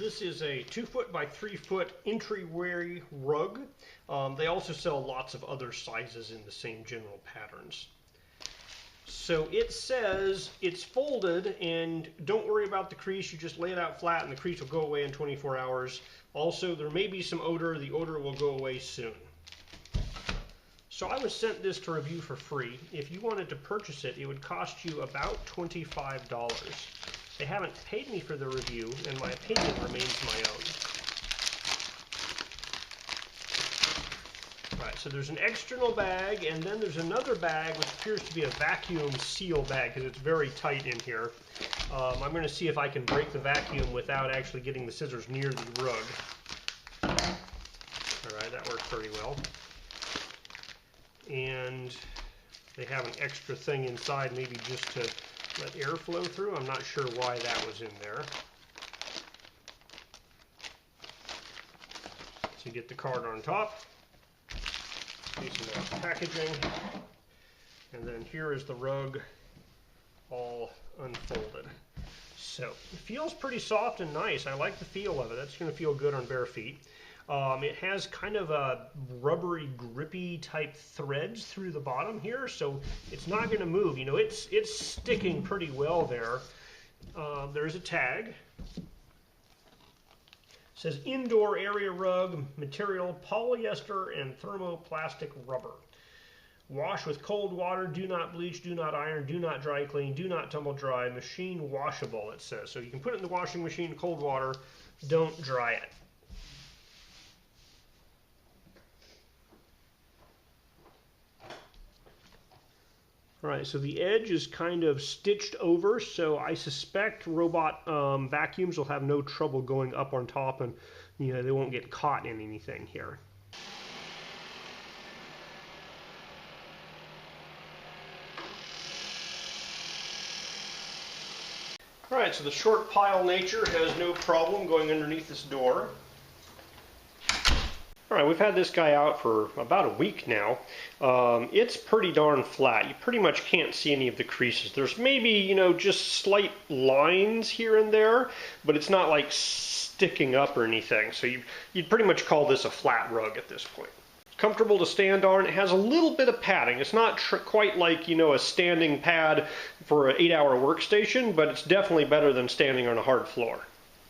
This is a 2-foot by 3-foot Entryway rug. They also sell lots of other sizes in the same general patterns. So it says it's folded, and don't worry about the crease. You just lay it out flat and the crease will go away in 24 hours. Also, there may be some odor. The odor will go away soon. So I was sent this to review for free. If you wanted to purchase it, it would cost you about $25. They haven't paid me for the review, and my opinion remains my own. Alright, so there's an external bag, and then there's another bag which appears to be a vacuum seal bag because it's very tight in here. I'm going to see if I can break the vacuum without actually getting the scissors near the rug. Alright, that worked pretty well. And they have an extra thing inside, maybe just to let air flow through. I'm not sure why that was in there. So you get the card on top, do some packaging, and then here is the rug all unfolded. So it feels pretty soft and nice. I like the feel of it. That's going to feel good on bare feet. It has kind of a rubbery, grippy type threads through the bottom here, so it's not going to move. You know, it's sticking pretty well there. There's a tag. It says indoor area rug, material polyester and thermoplastic rubber. Wash with cold water, do not bleach, do not iron, do not dry clean, do not tumble dry, machine washable, it says. So you can put it in the washing machine, cold water, don't dry it. Alright, so the edge is kind of stitched over, so I suspect robot vacuums will have no trouble going up on top, and you know, they won't get caught in anything here. Alright, so the short pile nature has no problem going underneath this door. Alright, we've had this guy out for about a week now. It's pretty darn flat. You pretty much can't see any of the creases. There's maybe, you know, just slight lines here and there, but it's not like sticking up or anything. So you'd pretty much call this a flat rug at this point. Comfortable to stand on. It has a little bit of padding. It's not quite like, you know, a standing pad for an 8-hour workstation, but it's definitely better than standing on a hard floor.